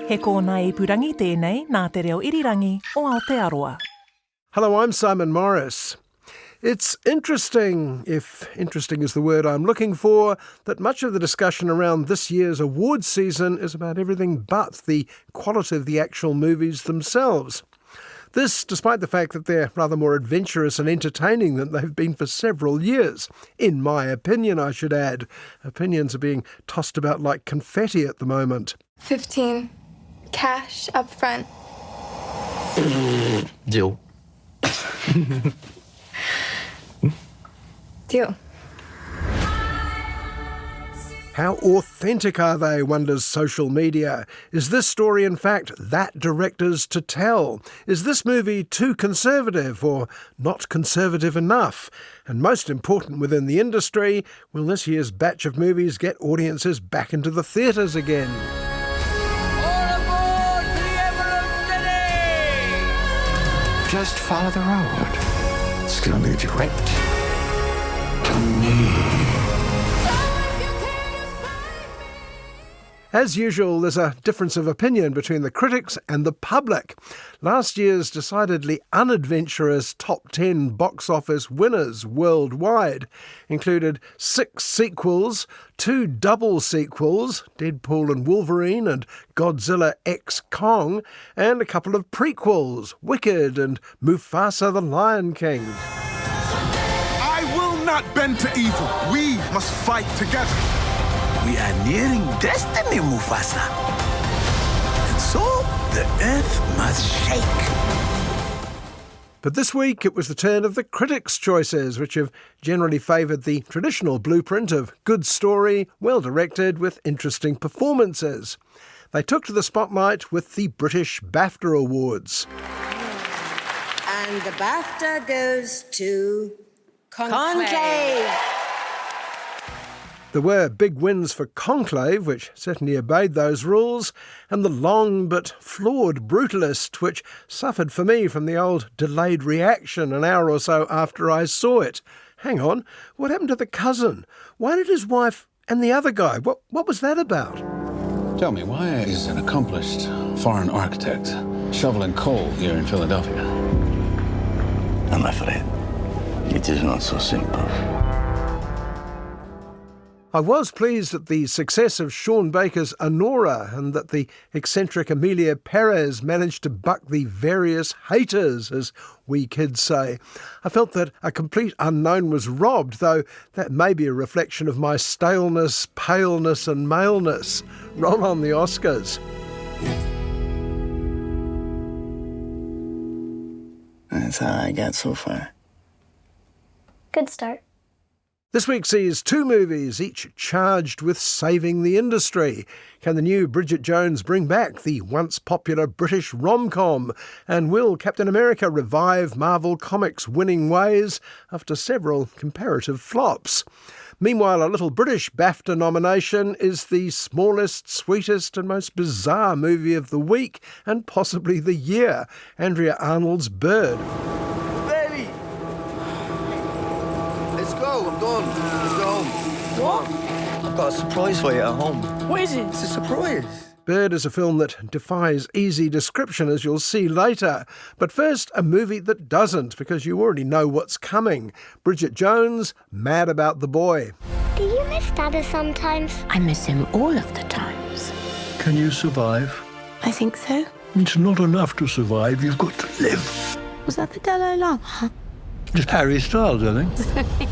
He kōna I purangi tēnei nā te reo irirangi o Aotearoa. Hello, I'm Simon Morris. It's interesting, if interesting is the word I'm looking for, that much of the discussion around this year's awards season is about everything but the quality of the actual movies themselves. This, despite the fact that they're rather more adventurous and entertaining than they've been for several years. In my opinion, I should add. Opinions are being tossed about like confetti at the moment. 15. Cash up front. Deal. Deal. How authentic are they, wonders social media? Is this story in fact that director's to tell? Is this movie too conservative or not conservative enough? And most important within the industry, will this year's batch of movies get audiences back into the theatres again? All aboard the Emerald City! Just follow the road. It's gonna lead you right to me. As usual, there's a difference of opinion between the critics and the public. Last year's decidedly unadventurous top 10 box office winners worldwide included 6 sequels, 2 double sequels, Deadpool and Wolverine and Godzilla x Kong, and a couple of prequels, Wicked and Mufasa the Lion King. I will not bend to evil. We must fight together. We are nearing destiny, Mufasa. And so, the earth must shake. But this week it was the turn of the critics' choices, which have generally favoured the traditional blueprint of good story, well directed, with interesting performances. They took to the spotlight with the British Bafta Awards. And the Bafta goes to Conclave. There were big wins for Conclave, which certainly obeyed those rules, and The Long but Flawed Brutalist, which suffered for me from the old delayed reaction an hour or so after I saw it. Hang on, what happened to the cousin? Why did his wife and the other guy, what was that about? Tell me, why is an accomplished foreign architect shoveling coal here in Philadelphia? I'm afraid it is not so simple. I was pleased at the success of Sean Baker's Honora and that the eccentric Amelia Perez managed to buck the various haters, as we kids say. I felt that a complete unknown was robbed, though that may be a reflection of my staleness, paleness and maleness. Roll on the Oscars. That's how I got so far. Good start. This week sees 2 movies, each charged with saving the industry. Can the new Bridget Jones bring back the once popular British rom-com? And will Captain America revive Marvel Comics' winning ways after several comparative flops? Meanwhile, a little British Bafta nomination is the smallest, sweetest and most bizarre movie of the week and possibly the year, Andrea Arnold's Bird. I'm done. Let's go home. What? I've got a surprise for you at home. What is it? It's a surprise. Bird is a film that defies easy description, as you'll see later. But first, a movie that doesn't, because you already know what's coming. Bridget Jones, Mad About the Boy. Do you miss Dada sometimes? I miss him all of the times. Can you survive? I think so. It's not enough to survive, you've got to live. Was that the Dalai Lama? Just Harry Styles, I think.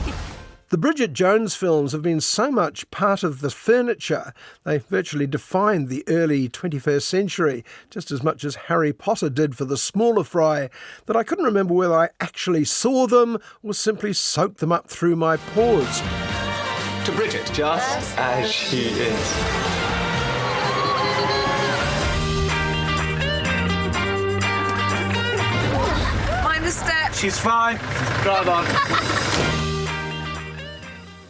The Bridget Jones films have been so much part of the furniture, they virtually defined the early 21st century, just as much as Harry Potter did for the smaller fry, that I couldn't remember whether I actually saw them or simply soaked them up through my pores. To Bridget, just as she is. Mind the step. She's fine. Drive on.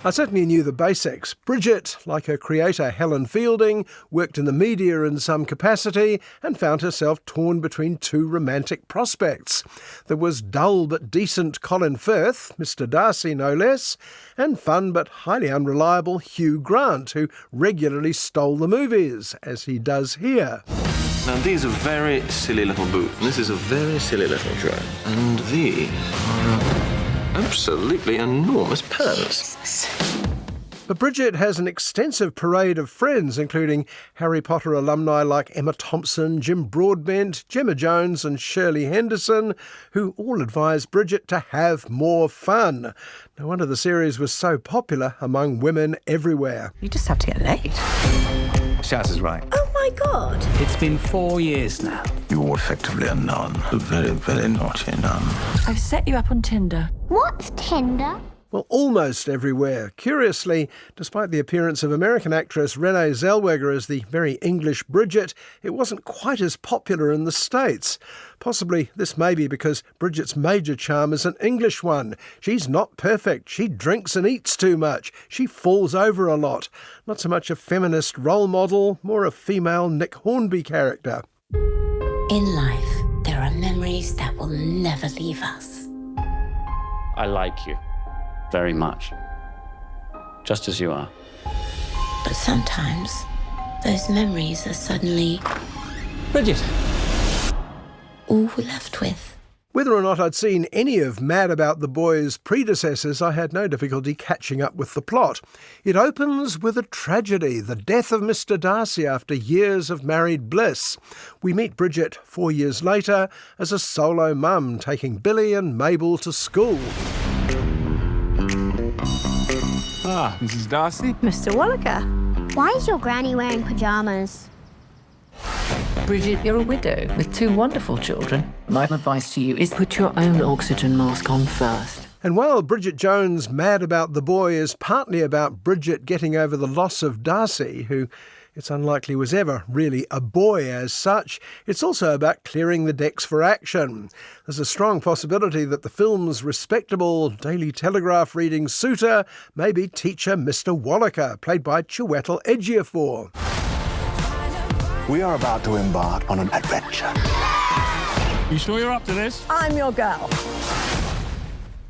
I certainly knew the basics. Bridget, like her creator Helen Fielding, worked in the media in some capacity and found herself torn between two romantic prospects. There was dull but decent Colin Firth, Mr. Darcy no less, and fun but highly unreliable Hugh Grant, who regularly stole the movies, as he does here. Now, these are very silly little boots. This is a very silly little dress. And these are absolutely enormous pants. But Bridget has an extensive parade of friends, including Harry Potter alumni like Emma Thompson, Jim Broadbent, Gemma Jones and Shirley Henderson, who all advise Bridget to have more fun. No wonder the series was so popular among women everywhere. You just have to get laid. Shaz is right. Oh my God. It's been 4 years now. You're effectively a nun. A very, very naughty nun. I've set you up on Tinder. What's Tinder? Well, almost everywhere. Curiously, despite the appearance of American actress Renee Zellweger as the very English Bridget, it wasn't quite as popular in the States. Possibly this may be because Bridget's major charm is an English one. She's not perfect. She drinks and eats too much. She falls over a lot. Not so much a feminist role model, more a female Nick Hornby character. In life, there are memories that will never leave us. I like you. Very much. Just as you are. But sometimes, those memories are suddenly Bridget! all we're left with. Whether or not I'd seen any of Mad About the Boy's predecessors, I had no difficulty catching up with the plot. It opens with a tragedy, the death of Mr. Darcy after years of married bliss. We meet Bridget 4 years later as a solo mum, taking Billy and Mabel to school. Ah, Mrs. Darcy? Mr. Wallaker. Why is your granny wearing pyjamas? Bridget, you're a widow with 2 wonderful children. My advice to you is put your own oxygen mask on first. And while Bridget Jones' Mad About the Boy is partly about Bridget getting over the loss of Darcy, who it's unlikely was ever really a boy as such, it's also about clearing the decks for action. There's a strong possibility that the film's respectable Daily Telegraph reading suitor may be teacher Mr. Wallaker, played by Chiwetel Ejiofor. We are about to embark on an adventure. You sure you're up to this? I'm your girl.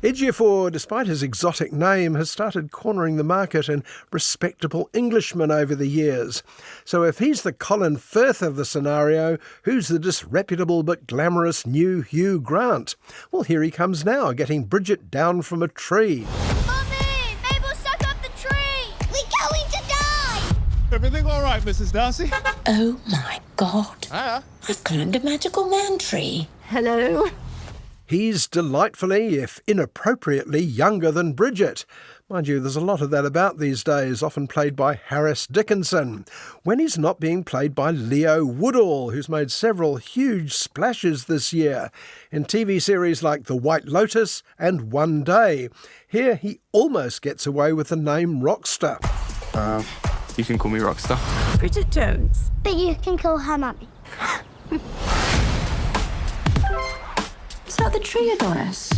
Ejiofor, despite his exotic name, has started cornering the market in respectable Englishmen over the years. So if he's the Colin Firth of the scenario, who's the disreputable but glamorous new Hugh Grant? Well, here he comes now, getting Bridget down from a tree. Mummy! Mabel's stuck up the tree! We're going to die! Everything all right, Mrs. Darcy? Oh my God. Hiya. I've climbed a magical man tree. Hello. He's delightfully, if inappropriately, younger than Bridget. Mind you, there's a lot of that about these days, often played by Harris Dickinson, when he's not being played by Leo Woodall, who's made several huge splashes this year in TV series like The White Lotus and One Day. Here he almost gets away with the name Rockstar. You can call me Rockstar. Bridget Jones. But you can call her Mummy. Is that the tree Adonis?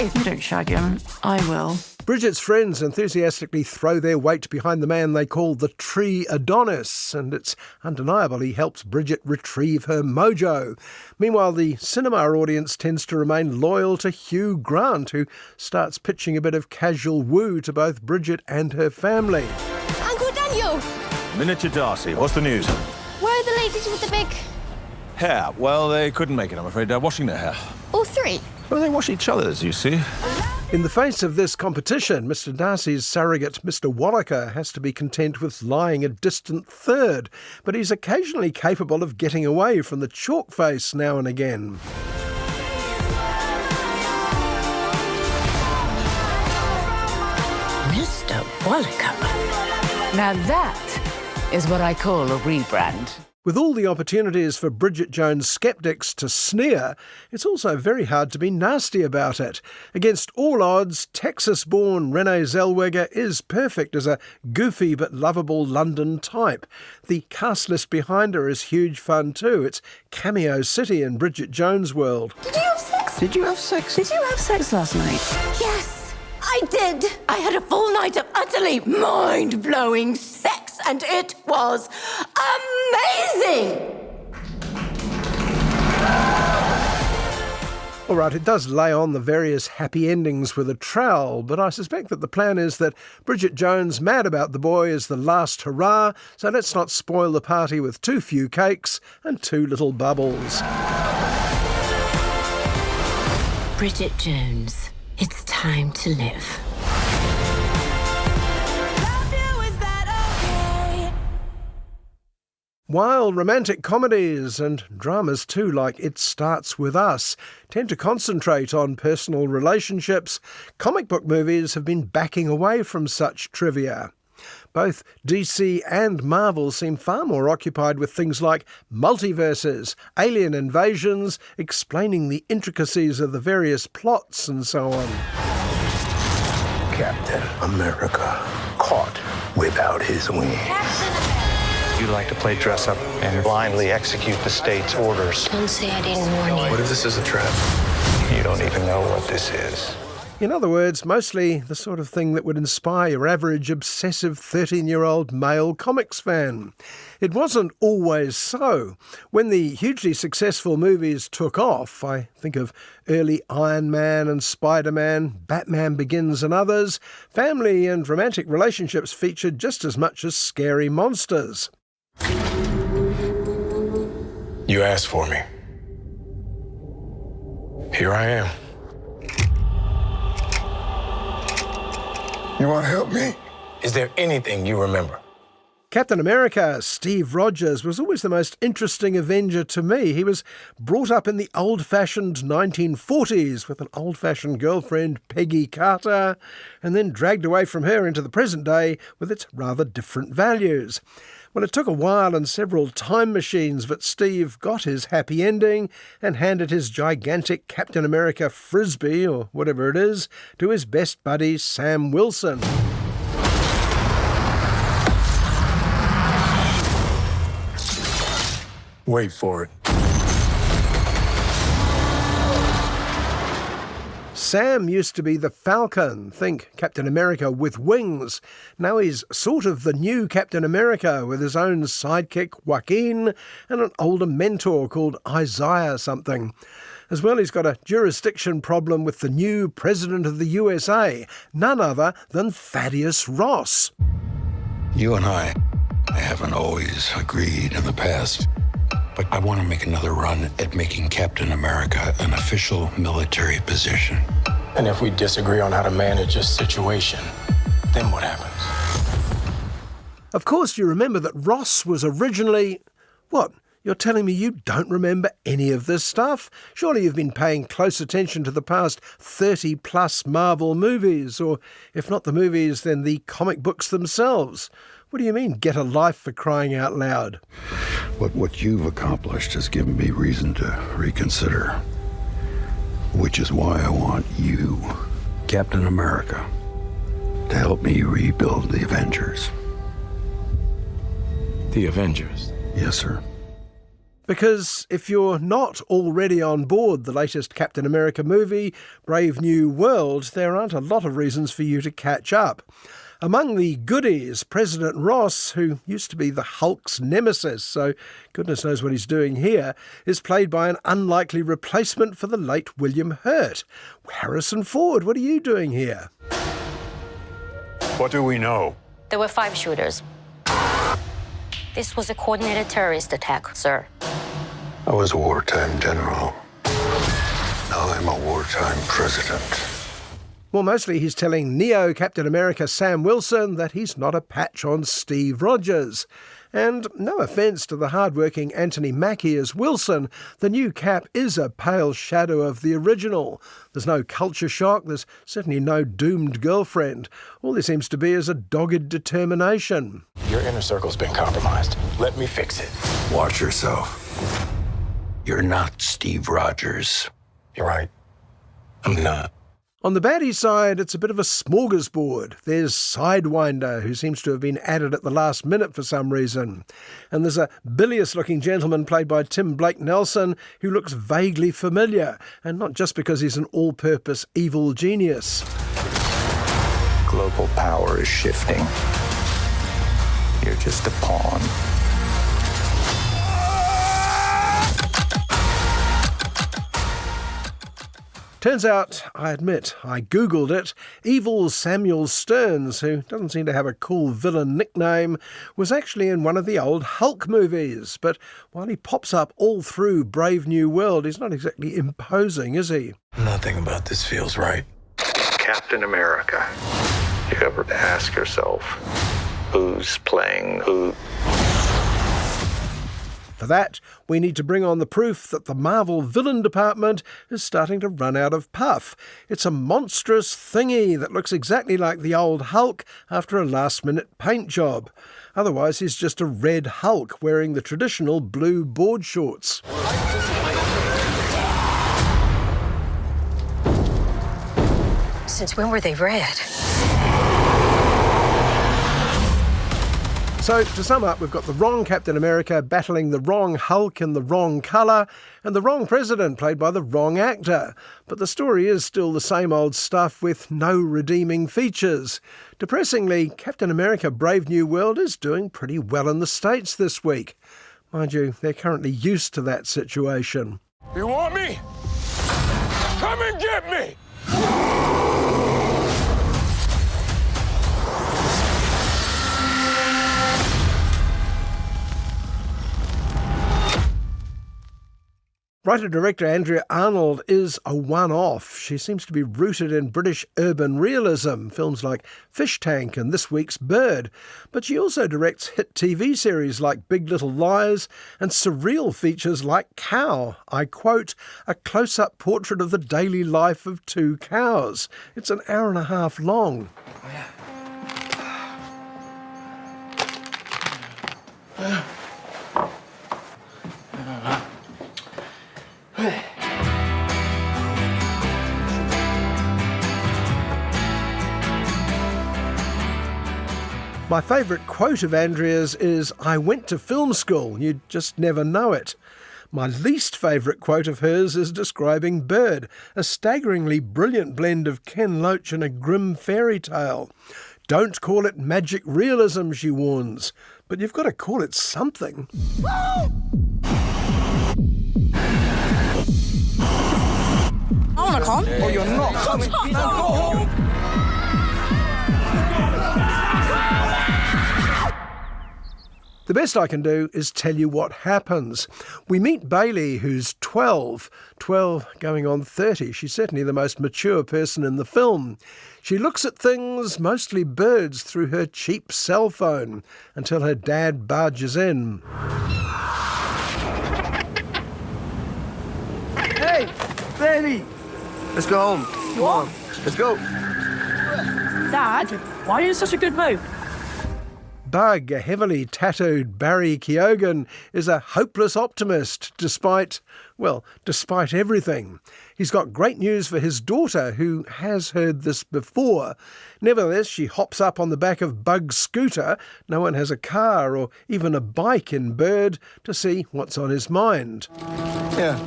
If you don't shag him, I will. Bridget's friends enthusiastically throw their weight behind the man they call the tree Adonis, and it's undeniable he helps Bridget retrieve her mojo. Meanwhile, the cinema audience tends to remain loyal to Hugh Grant, who starts pitching a bit of casual woo to both Bridget and her family. Uncle Daniel! Miniature Darcy, what's the news? Where are the ladies with the big... Hair. Well, they couldn't make it, I'm afraid. They're washing their hair. all 3? Well, they wash each other's, you see. In the face of this competition, Mr. Darcy's surrogate, Mr. Wallaker, has to be content with lying a distant third, but he's occasionally capable of getting away from the chalk face now and again. Mr. Wallaker. Now that is what I call a rebrand. With all the opportunities for Bridget Jones skeptics to sneer, it's also very hard to be nasty about it. Against all odds, Texas-born Renee Zellweger is perfect as a goofy but lovable London type. The cast list behind her is huge fun too. It's Cameo City in Bridget Jones' world. Did you have sex? Did you have sex? Did you have sex last night? Yes! I did. I had a full night of utterly mind-blowing sex, and it was amazing. All right, it does lay on the various happy endings with a trowel, but I suspect that the plan is that Bridget Jones' Mad About the Boy is the last hurrah, so let's not spoil the party with too few cakes and too little bubbles. Bridget Jones, it's time to live. While romantic comedies and dramas too, like It Starts With Us, tend to concentrate on personal relationships, comic book movies have been backing away from such trivia. Both DC and Marvel seem far more occupied with things like multiverses, alien invasions, explaining the intricacies of the various plots and so on. Captain America caught without his wings. You like to play dress up and blindly execute the state's orders. Don't say I didn't warn you. What if this is a trap? You don't even know what this is. In other words, mostly the sort of thing that would inspire your average obsessive 13-year-old male comics fan. It wasn't always so. When the hugely successful movies took off, I think of early Iron Man and Spider-Man, Batman Begins and others, family and romantic relationships featured just as much as scary monsters. You asked for me. Here I am. You want to help me? Is there anything you remember? Captain America, Steve Rogers, was always the most interesting Avenger to me. He was brought up in the old-fashioned 1940s with an old-fashioned girlfriend, Peggy Carter, and then dragged away from her into the present day with its rather different values. Well, it took a while and several time machines, but Steve got his happy ending and handed his gigantic Captain America frisbee, or whatever it is, to his best buddy, Sam Wilson. Wait for it. Sam used to be the Falcon, think Captain America with wings. Now he's sort of the new Captain America with his own sidekick Joaquin and an older mentor called Isaiah something. As well, he's got a jurisdiction problem with the new President of the USA, none other than Thaddeus Ross. You and I haven't always agreed in the past, but I want to make another run at making Captain America an official military position. And if we disagree on how to manage this situation, then what happens? Of course, you remember that Ross was originally... What? You're telling me you don't remember any of this stuff? Surely you've been paying close attention to the past 30-plus Marvel movies, or if not the movies, then the comic books themselves. What do you mean, get a life, for crying out loud? What you've accomplished has given me reason to reconsider, which is why I want you, Captain America, to help me rebuild the Avengers. The Avengers? Yes, sir. Because if you're not already on board the latest Captain America movie, Brave New World, there aren't a lot of reasons for you to catch up. Among the goodies, President Ross, who used to be the Hulk's nemesis, so goodness knows what he's doing here, is played by an unlikely replacement for the late William Hurt. Harrison Ford, what are you doing here? What do we know? There were 5 shooters. This was a coordinated terrorist attack, sir. I was a wartime general. Now I'm a wartime president. Well, mostly he's telling Neo Captain America Sam Wilson that he's not a patch on Steve Rogers. And no offence to the hard-working Anthony Mackie as Wilson, the new Cap is a pale shadow of the original. There's no culture shock, there's certainly no doomed girlfriend. All there seems to be is a dogged determination. Your inner circle's been compromised. Let me fix it. Watch yourself. You're not Steve Rogers. You're right. I'm not. On the baddie side, it's a bit of a smorgasbord. There's Sidewinder, who seems to have been added at the last minute for some reason. And there's a bilious-looking gentleman played by Tim Blake Nelson who looks vaguely familiar, and not just because he's an all-purpose evil genius. Global power is shifting. You're just a pawn. Turns out, I admit, I googled it, evil Samuel Stearns, who doesn't seem to have a cool villain nickname, was actually in one of the old Hulk movies. But while he pops up all through Brave New World, he's not exactly imposing, is he? Nothing about this feels right. Captain America. You ever ask yourself, who's playing who? For that, we need to bring on the proof that the Marvel villain department is starting to run out of puff. It's a monstrous thingy that looks exactly like the old Hulk after a last-minute paint job. Otherwise, he's just a red Hulk wearing the traditional blue board shorts. Since when were they red? So, to sum up, we've got the wrong Captain America battling the wrong Hulk in the wrong colour, and the wrong president played by the wrong actor. But the story is still the same old stuff with no redeeming features. Depressingly, Captain America Brave New World is doing pretty well in the States this week. Mind you, they're currently used to that situation. You want me? Come and get me! Writer-director Andrea Arnold is a one-off. She seems to be rooted in British urban realism, films like Fish Tank and this week's Bird. But she also directs hit TV series like Big Little Lies and surreal features like Cow. I quote, a close-up portrait of the daily life of two cows. It's an hour and a half long. My favourite quote of Andrea's is, I went to film school, you'd just never know it. My least favourite quote of hers is describing Bird, a staggeringly brilliant blend of Ken Loach and a grim fairy tale. Don't call it magic realism, she warns, but you've got to call it something. I want to come. Oh, you're not coming. Go home. The best I can do is tell you what happens. We meet Bailey, who's 12 going on 30. She's certainly the most mature person in the film. She looks at things, mostly birds, through her cheap cell phone until her dad barges in. Hey, Bailey. Let's go home. Come on. Let's go. Dad, why are you in such a good mood? Bug, a heavily tattooed Barry Keoghan, is a hopeless optimist despite everything. He's got great news for his daughter, who has heard this before. Nevertheless, she hops up on the back of Bug's scooter, no one has a car or even a bike in Bird, to see what's on his mind. Yeah.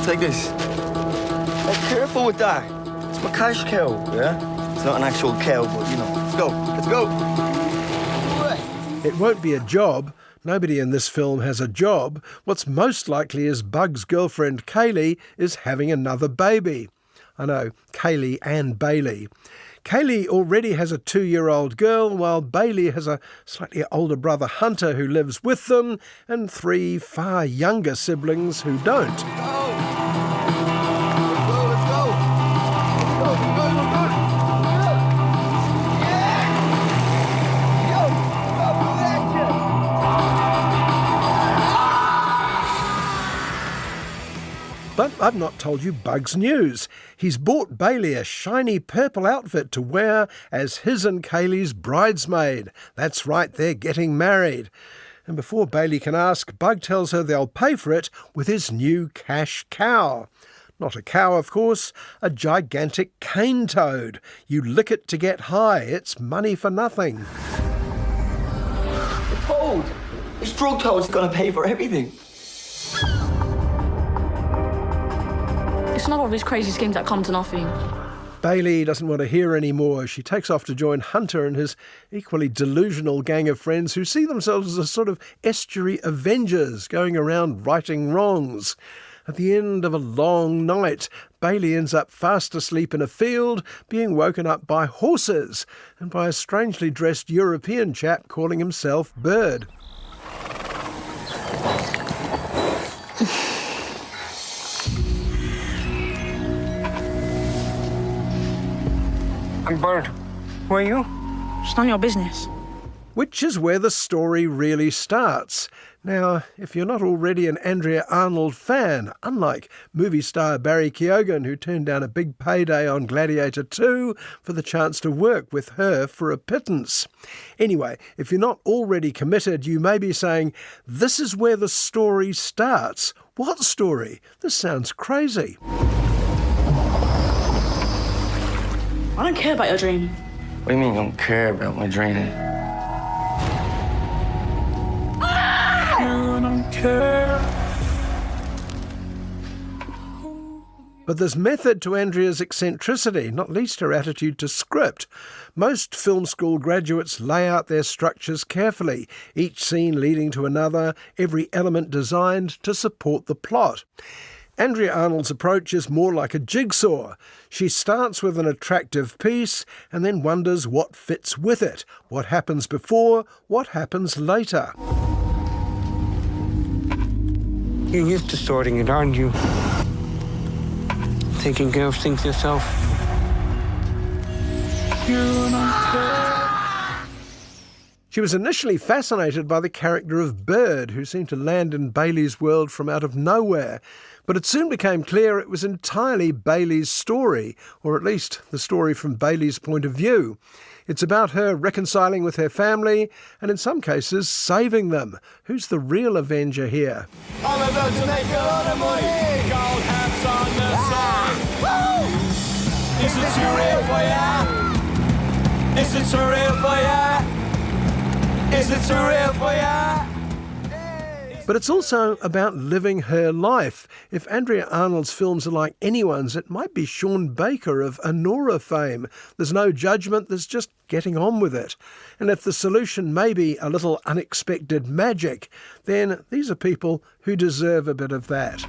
Take this. Be careful with that. It's my cash cow, yeah? It's not an actual cow, but, you know. Let's go. Let's go. It won't be a job. Nobody in this film has a job. What's most likely is Bug's girlfriend Kaylee is having another baby. I know, Kaylee and Bailey. Kaylee already has a 2-year-old girl, while Bailey has a slightly older brother Hunter who lives with them, and 3 far younger siblings who don't. But I've not told you Bug's news. He's bought Bailey a shiny purple outfit to wear as his and Kaylee's bridesmaid. That's right, they're getting married. And before Bailey can ask, Bug tells her they'll pay for it with his new cash cow. Not a cow, of course, a gigantic cane toad. You lick it to get high. It's money for nothing. The toad! This drug toad's gonna pay for everything. It's not all these crazy schemes that come to nothing. Bailey doesn't want to hear any more. She takes off to join Hunter and his equally delusional gang of friends who see themselves as a sort of estuary Avengers going around righting wrongs. At the end of a long night, Bailey ends up fast asleep in a field, being woken up by horses and by a strangely dressed European chap calling himself Bird. I'm Bird. Who are you? It's none of your business. Which is where the story really starts. Now, if you're not already an Andrea Arnold fan, unlike movie star Barry Keoghan, who turned down a big payday on Gladiator 2 for the chance to work with her for a pittance. Anyway, if you're not already committed, you may be saying, this is where the story starts. What story? This sounds crazy. I don't care about your dream. What do you mean you don't care about my dream? You don't care. But there's method to Andrea's eccentricity, not least her attitude to script. Most film school graduates lay out their structures carefully, each scene leading to another, every element designed to support the plot. Andrea Arnold's approach is more like a jigsaw. She starts with an attractive piece and then wonders what fits with it, what happens before, what happens later. You're used to sorting it, aren't you? Taking care of things yourself. You don't care. She was initially fascinated by the character of Bird, who seemed to land in Bailey's world from out of nowhere. But it soon became clear it was entirely Bailey's story, or at least the story from Bailey's point of view. It's about her reconciling with her family, and in some cases, saving them. Who's the real Avenger here? I'm about to make a lot of money. Gold hats on the side. Woo! Is it too real for ya? Is it too real for ya? Is it too real for ya? But it's also about living her life. If Andrea Arnold's films are like anyone's, it might be Sean Baker of Anora fame. There's no judgment, there's just getting on with it. And if the solution may be a little unexpected magic, then these are people who deserve a bit of that.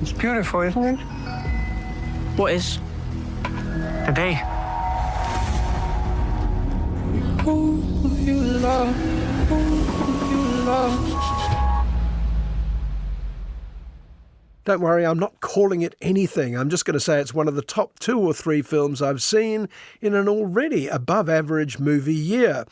It's beautiful, isn't it? What is? The day. You love. Don't worry, I'm not calling it anything. I'm just going to say it's one of the top 2 or 3 films I've seen in an already above-average movie year.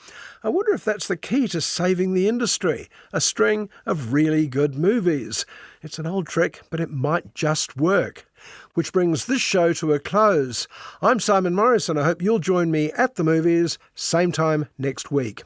I wonder if that's the key to saving the industry, a string of really good movies. It's an old trick, but it might just work. Which brings this show to a close. I'm Simon Morris, and I hope you'll join me at the movies, same time next week.